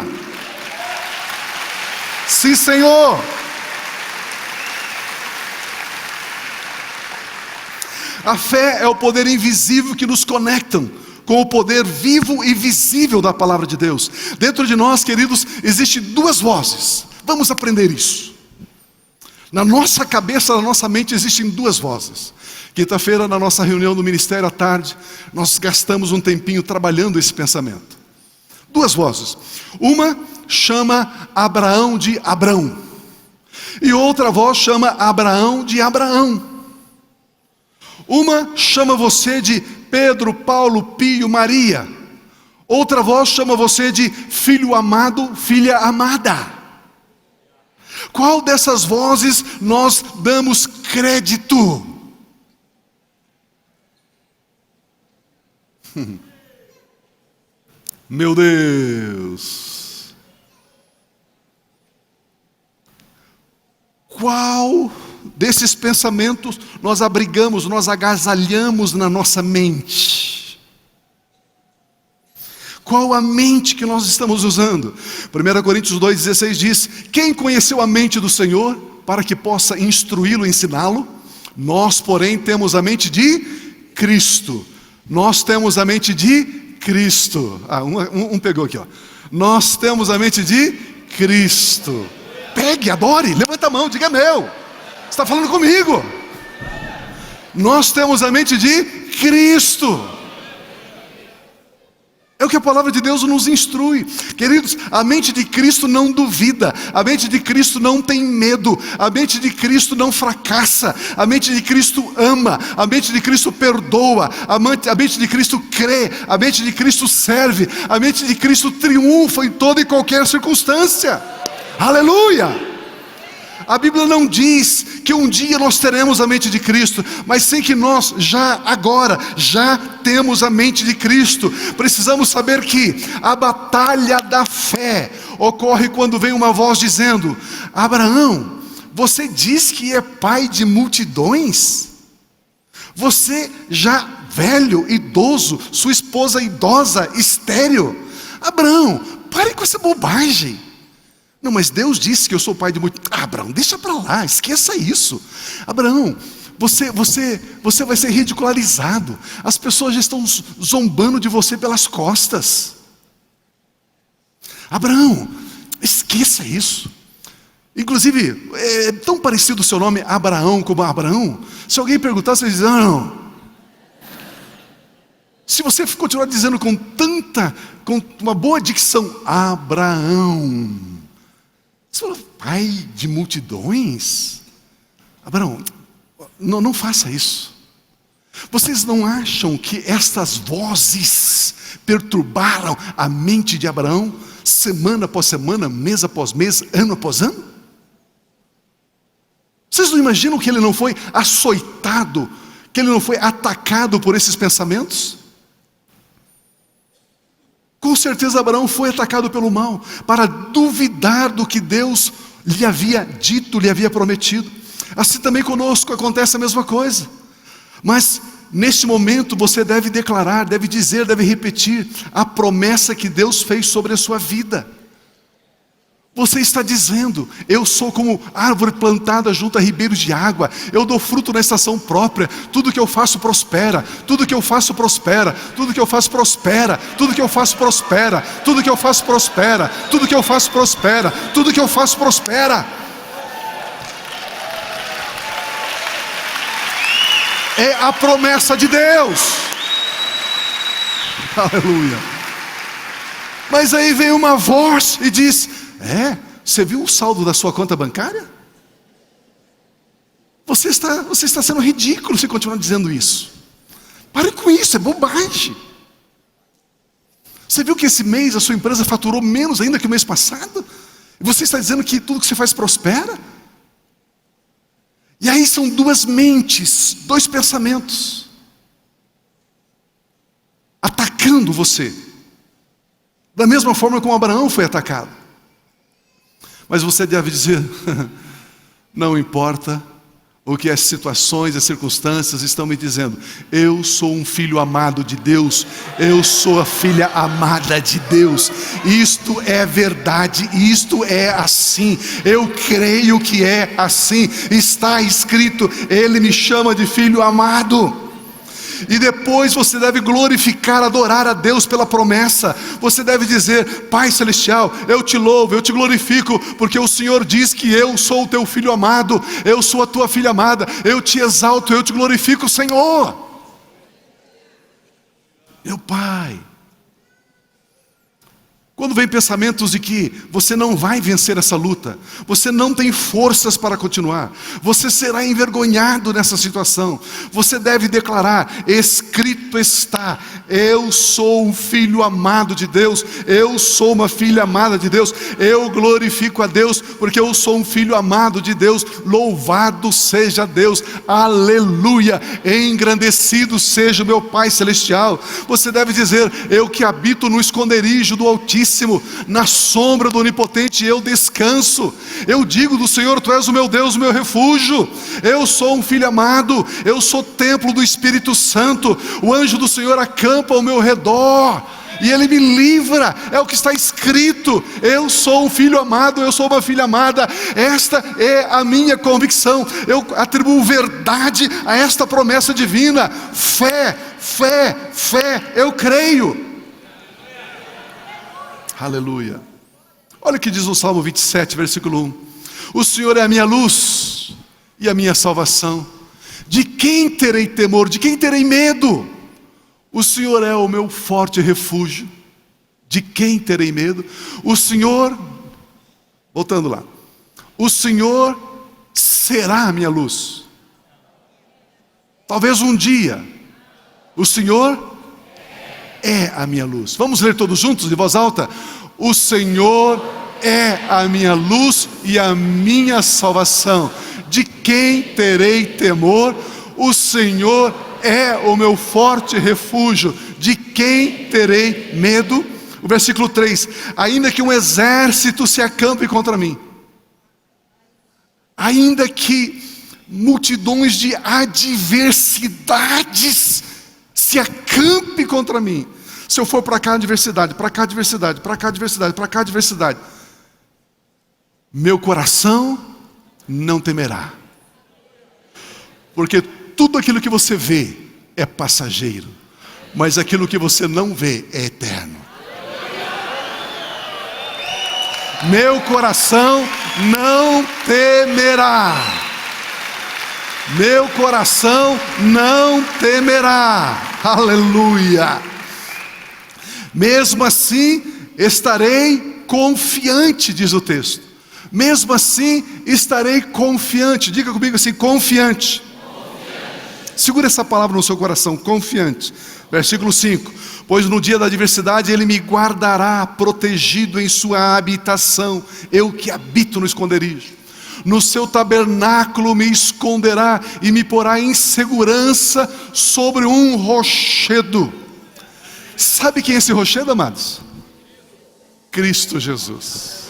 Sim, Senhor. A fé é o poder invisível que nos conectam com o poder vivo e visível da palavra de Deus. Dentro de nós, queridos, existem duas vozes. Vamos aprender isso. Na nossa cabeça, na nossa mente, existem duas vozes. Quinta-feira, na nossa reunião do ministério à tarde, nós gastamos um tempinho trabalhando esse pensamento. Duas vozes. Uma chama Abraão de Abrão, e outra voz chama Abraão de Abraão. Uma chama você de Pedro, Paulo, Pio, Maria. Outra voz chama você de filho amado, filha amada. Qual dessas vozes nós damos crédito? Meu Deus! Qual desses pensamentos nós abrigamos, nós agasalhamos na nossa mente? Qual a mente que nós estamos usando? 1 Coríntios 2,16 diz: quem conheceu a mente do Senhor para que possa instruí-lo, ensiná-lo? Nós, porém, temos a mente de Cristo. Nós temos a mente de Cristo. Um pegou aqui, ó. Nós temos a mente de Cristo. Pegue, adore, levanta a mão, diga meu. Você está falando comigo. Nós temos a mente de Cristo. É o que a palavra de Deus nos instrui. Queridos, a mente de Cristo não duvida, a mente de Cristo não tem medo, a mente de Cristo não fracassa, a mente de Cristo ama, a mente de Cristo perdoa, a mente de Cristo crê, a mente de Cristo serve, a mente de Cristo triunfa em toda e qualquer circunstância. Aleluia! A Bíblia não diz que um dia nós teremos a mente de Cristo, mas sim que nós agora já temos a mente de Cristo. Precisamos saber que a batalha da fé ocorre quando vem uma voz dizendo: Abraão, você diz que é pai de multidões? Você já velho, idoso, sua esposa idosa, estéril? Abraão, pare com essa bobagem. Não, mas Deus disse que eu sou pai de muito. Abraão, deixa para lá, esqueça isso. Abraão, você vai ser ridicularizado. As pessoas já estão zombando de você pelas costas. Abraão, esqueça isso. Inclusive, é tão parecido o seu nome Abraão como Abraão. Se alguém perguntar, você diz: não. Se você continuar dizendo com uma boa dicção, Abraão, você fala, pai de multidões? Abraão, não faça isso. Vocês não acham que estas vozes perturbaram a mente de Abraão, semana após semana, mês após mês, ano após ano? Vocês não imaginam que ele não foi açoitado, que ele não foi atacado por esses pensamentos? Com certeza Abraão foi atacado pelo mal, para duvidar do que Deus lhe havia dito, lhe havia prometido. Assim também conosco acontece a mesma coisa. Mas neste momento você deve declarar, deve dizer, deve repetir a promessa que Deus fez sobre a sua vida. Você está dizendo: eu sou como árvore plantada junto a ribeiros de água, eu dou fruto na estação própria, tudo que eu faço prospera, tudo que eu faço prospera, tudo que eu faço prospera, tudo que eu faço prospera, tudo que eu faço prospera, tudo que eu faço prospera, tudo que eu faço prospera. É a promessa de Deus. Aleluia. Mas aí vem uma voz e diz: você viu o saldo da sua conta bancária? Você está sendo ridículo se continuar dizendo isso. Pare com isso, é bobagem. Você viu que esse mês a sua empresa faturou menos ainda que o mês passado? E você está dizendo que tudo que você faz prospera? E aí são duas mentes, dois pensamentos atacando você, da mesma forma como Abraão foi atacado. Mas você deve dizer: não importa o que as situações, as circunstâncias estão me dizendo, eu sou um filho amado de Deus, eu sou a filha amada de Deus, isto é verdade, isto é assim, eu creio que é assim, está escrito, Ele me chama de filho amado. E depois você deve glorificar, adorar a Deus pela promessa. Você deve dizer: Pai Celestial, eu te louvo, eu te glorifico, porque o Senhor diz que eu sou o teu filho amado, eu sou a tua filha amada, eu te exalto, eu te glorifico, Senhor. Meu Pai. Quando vem pensamentos de que você não vai vencer essa luta, você não tem forças para continuar, você será envergonhado nessa situação, você deve declarar: escrito está, eu sou um filho amado de Deus, eu sou uma filha amada de Deus, eu glorifico a Deus, porque eu sou um filho amado de Deus, louvado seja Deus, aleluia, engrandecido seja o meu Pai Celestial. Você deve dizer: eu que habito no esconderijo do Altíssimo, na sombra do Onipotente eu descanso. Eu digo do Senhor: tu és o meu Deus, o meu refúgio. Eu sou um filho amado, eu sou templo do Espírito Santo. O anjo do Senhor acampa ao meu redor e Ele me livra. É o que está escrito: eu sou um filho amado, eu sou uma filha amada. Esta é a minha convicção. Eu atribuo verdade a esta promessa divina. Fé, fé, fé, eu creio. Aleluia. Olha o que diz o Salmo 27, versículo 1. O Senhor é a minha luz e a minha salvação. De quem terei temor? De quem terei medo? O Senhor é o meu forte refúgio. De quem terei medo? O Senhor, voltando lá, o Senhor será a minha luz. Talvez um dia o Senhor é a minha luz. Vamos ler todos juntos, de voz alta? O Senhor é a minha luz e a minha salvação. De quem terei temor? O Senhor é o meu forte refúgio. De quem terei medo? O versículo 3: ainda que um exército se acampe contra mim, ainda que multidões de adversidades se acampe contra mim, se eu for para cá adversidade, para cá adversidade, para cá adversidade, para cá adversidade, meu coração não temerá, porque tudo aquilo que você vê é passageiro, mas aquilo que você não vê é eterno. Meu coração não temerá. Meu coração não temerá. Aleluia. Mesmo assim estarei confiante, diz o texto. Mesmo assim estarei confiante. Diga comigo assim: confiante. Segura essa palavra no seu coração: confiante. Versículo 5: pois no dia da adversidade Ele me guardará protegido em sua habitação, eu que habito no esconderijo. No seu tabernáculo me esconderá e me porá em segurança sobre um rochedo. Sabe quem é esse rochedo, amados? Cristo Jesus.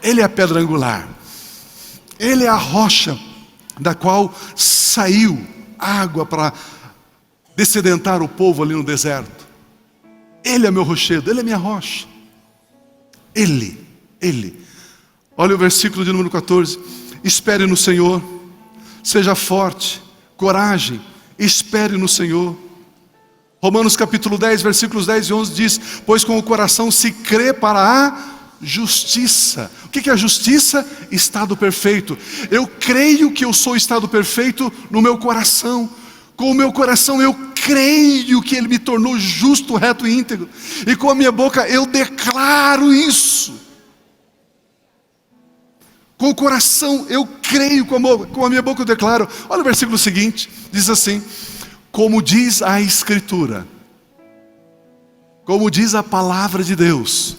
Ele é a pedra angular. Ele é a rocha da qual saiu água para dessedentar o povo ali no deserto. Ele é meu rochedo, Ele é minha rocha. Ele. Olha o versículo de número 14. Espere no Senhor, seja forte, coragem, espere no Senhor. Romanos capítulo 10, versículos 10 e 11 diz: pois com o coração se crê para a justiça. O que é a justiça? Estado perfeito. Eu creio que eu sou estado perfeito no meu coração. Com o meu coração eu creio que Ele me tornou justo, reto e íntegro. E com a minha boca eu declaro isso. Com o coração eu creio, com a minha boca eu declaro. Olha o versículo seguinte, diz assim: como diz a Escritura, como diz a palavra de Deus,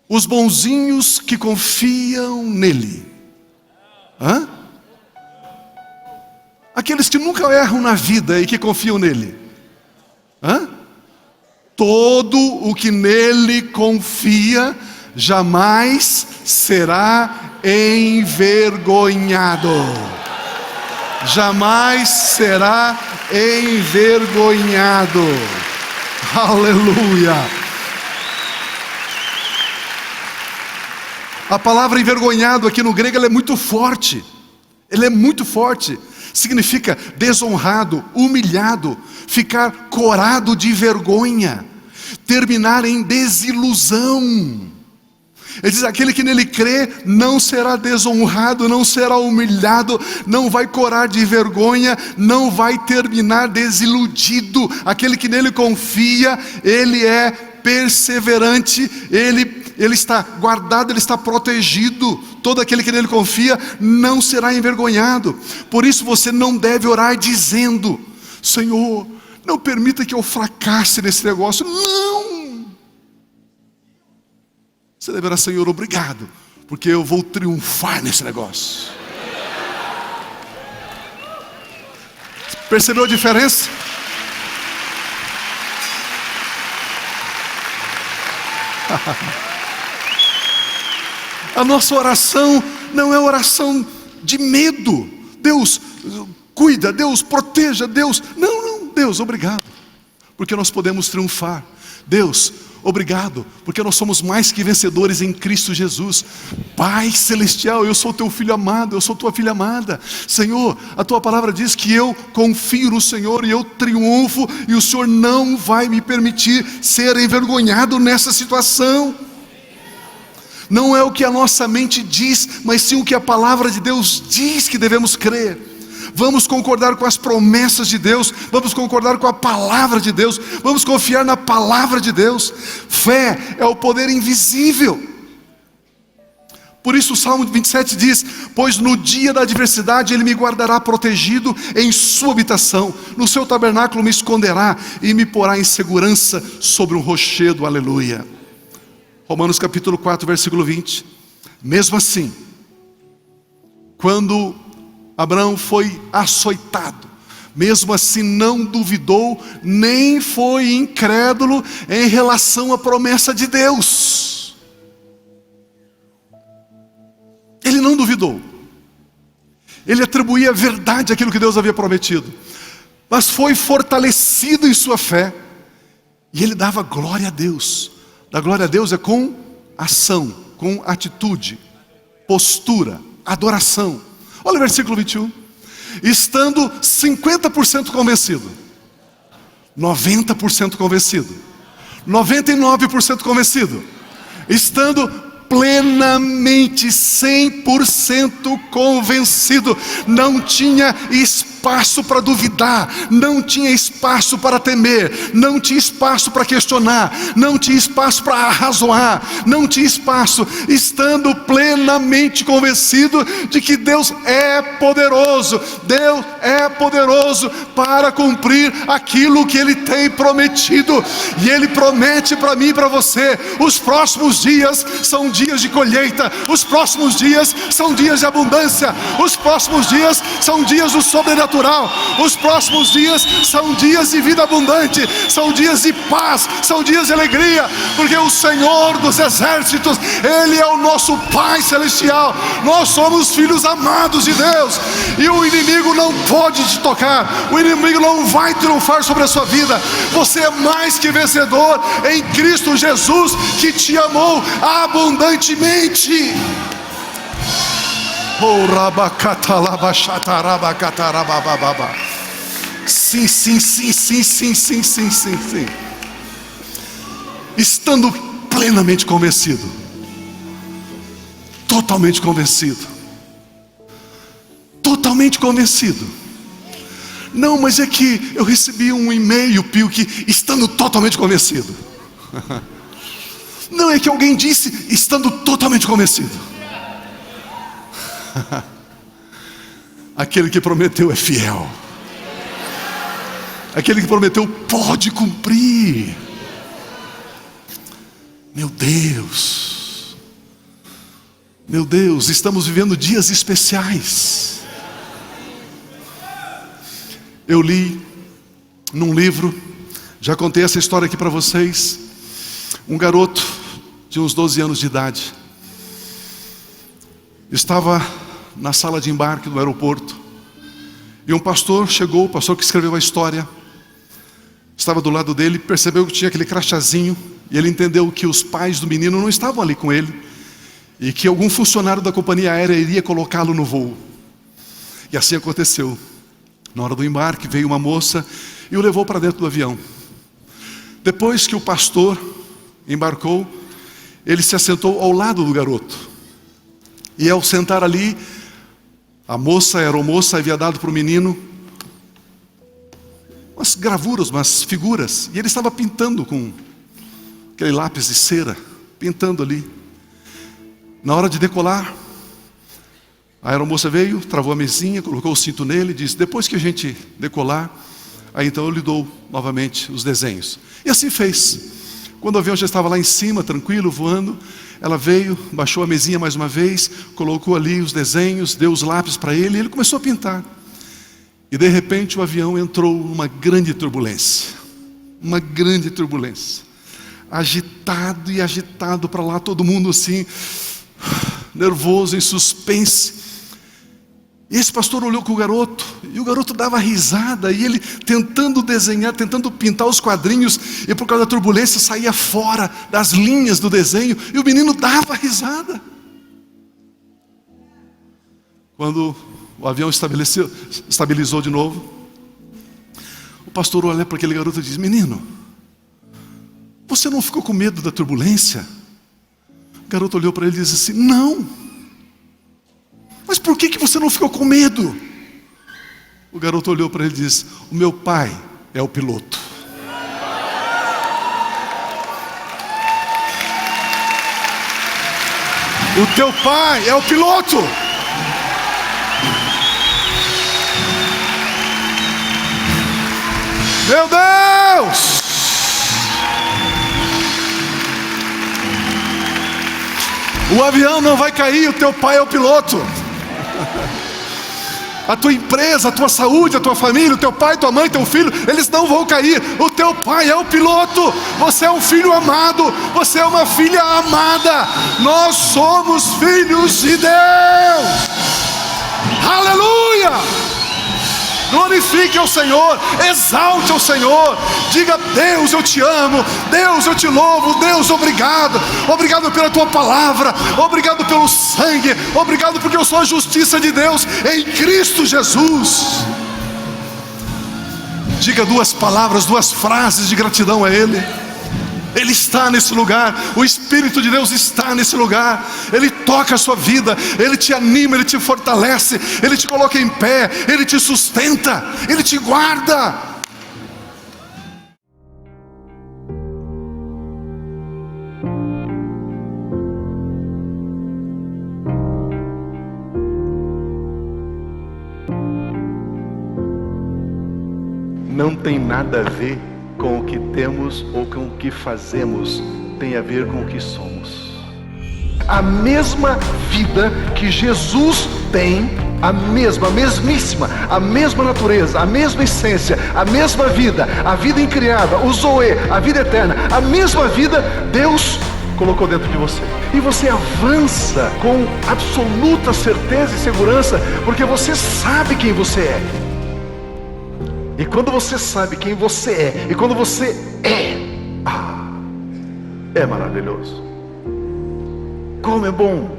os bonzinhos que confiam nele, aqueles que nunca erram na vida e que confiam nele, todo o que nele confia jamais será envergonhado. Jamais será envergonhado. Aleluia. A palavra envergonhado aqui no grego ela é muito forte. Ela é muito forte. Significa desonrado, humilhado, ficar corado de vergonha, terminar em desilusão. Ele diz: aquele que nele crê não será desonrado, não será humilhado, não vai corar de vergonha, não vai terminar desiludido. Aquele que nele confia, ele é perseverante, ele está guardado, ele está protegido. Todo aquele que nele confia não será envergonhado. Por isso você não deve orar dizendo: Senhor, não permita que eu fracasse nesse negócio. Não! Você deverá: Senhor, obrigado, porque eu vou triunfar nesse negócio. Percebeu a diferença? A nossa oração não é oração de medo. Deus cuida, Deus proteja, Deus... Não, Deus, obrigado, porque nós podemos triunfar. Deus, obrigado, porque nós somos mais que vencedores em Cristo Jesus. Pai Celestial, eu sou teu filho amado, eu sou tua filha amada. Senhor, a tua palavra diz que eu confio no Senhor e eu triunfo, e o Senhor não vai me permitir ser envergonhado nessa situação. Não é o que a nossa mente diz, mas sim o que a palavra de Deus diz que devemos crer. Vamos concordar com as promessas de Deus, vamos concordar com a palavra de Deus, vamos confiar na palavra de Deus. Fé é o poder invisível. Por isso o Salmo 27 diz: pois no dia da adversidade Ele me guardará protegido em sua habitação, no seu tabernáculo me esconderá e me porá em segurança sobre um rochedo. Aleluia. Romanos capítulo 4, versículo 20. Mesmo assim, quando Abraão foi açoitado, mesmo assim não duvidou, nem foi incrédulo em relação à promessa de Deus. Ele não duvidou. Ele atribuía verdade àquilo que Deus havia prometido, mas foi fortalecido em sua fé, e ele dava glória a Deus. Dar glória a Deus é com ação, com atitude, postura, adoração. Olha o versículo 21. Estando 50% convencido, 90% convencido, 99% convencido, estando plenamente 100% convencido, não tinha espaço para duvidar, não tinha espaço para temer, não tinha espaço para questionar, não tinha espaço para arrazoar, não tinha espaço, estando plenamente convencido de que Deus é poderoso para cumprir aquilo que Ele tem prometido. E Ele promete para mim e para você: os próximos dias são dias de colheita, os próximos dias são dias de abundância, os próximos dias são dias do sobrenatural, os próximos dias são dias de vida abundante, são dias de paz, são dias de alegria, porque o Senhor dos exércitos, Ele é o nosso Pai Celestial. Nós somos filhos amados de Deus, e o inimigo não pode te tocar, o inimigo não vai triunfar sobre a sua vida. Você é mais que vencedor em Cristo Jesus, que te amou abundantemente. Sim. Estando plenamente convencido, totalmente convencido. Não, mas é que eu recebi um e-mail, Pio, que estando totalmente convencido. Não, é que alguém disse estando totalmente convencido. Aquele que prometeu é fiel. Aquele que prometeu pode cumprir. Meu Deus, estamos vivendo dias especiais. Eu li num livro, já contei essa história aqui para vocês. Um garoto de uns 12 anos de idade estava na sala de embarque do aeroporto, e um pastor chegou, o pastor que escreveu a história, estava do lado dele, percebeu que tinha aquele crachazinho, e ele entendeu que os pais do menino não estavam ali com ele, e que algum funcionário da companhia aérea iria colocá-lo no voo. E assim aconteceu. Na hora do embarque veio uma moça e o levou para dentro do avião. Depois que o pastor embarcou, ele se assentou ao lado do garoto, e ao sentar ali, a aeromoça havia dado para o menino umas gravuras, umas figuras, e ele estava pintando com aquele lápis de cera, pintando ali. Na hora de decolar, a aeromoça veio, travou a mesinha, colocou o cinto nele e disse: depois que a gente decolar, aí então eu lhe dou novamente os desenhos. E assim fez. Quando o avião já estava lá em cima, tranquilo, voando, ela veio, baixou a mesinha mais uma vez, colocou ali os desenhos, deu os lápis para ele e ele começou a pintar. E de repente o avião entrou numa grande turbulência. Uma grande turbulência. Agitado e agitado para lá, todo mundo assim, nervoso, em suspense. E esse pastor olhou com o garoto, e o garoto dava risada, e ele tentando desenhar, tentando pintar os quadrinhos, e por causa da turbulência saía fora das linhas do desenho, e o menino dava risada. Quando o avião estabilizou de novo, o pastor olha para aquele garoto e diz: menino, você não ficou com medo da turbulência? O garoto olhou para ele e disse assim: não. Mas por que você não ficou com medo? O garoto olhou para ele e disse: o meu pai é o piloto. O teu pai é o piloto. Meu Deus! O avião não vai cair, o teu pai é o piloto. A tua empresa, a tua saúde, a tua família, o teu pai, tua mãe, teu filho, eles não vão cair. O teu pai é o piloto. Você é um filho amado. Você é uma filha amada. Nós somos filhos de Deus. Aleluia! Glorifique ao Senhor, exalte ao Senhor, diga: Deus, eu te amo, Deus, eu te louvo, Deus, obrigado, obrigado pela tua palavra, obrigado pelo sangue, obrigado porque eu sou a justiça de Deus em Cristo Jesus. Diga duas palavras, duas frases de gratidão a Ele. Ele está nesse lugar, o Espírito de Deus está nesse lugar. Ele toca a sua vida, Ele te anima, Ele te fortalece, Ele te coloca em pé, Ele te sustenta, Ele te guarda. Não tem nada a ver com o que temos ou com o que fazemos, tem a ver com o que somos. A mesma vida que Jesus tem, a mesmíssima, a mesma natureza, a mesma essência, a mesma vida, a vida incriada, o Zoe, a vida eterna, a mesma vida Deus colocou dentro de você. E você avança com absoluta certeza e segurança, porque você sabe quem você é. E quando você sabe quem você é, e quando você é maravilhoso. Como é bom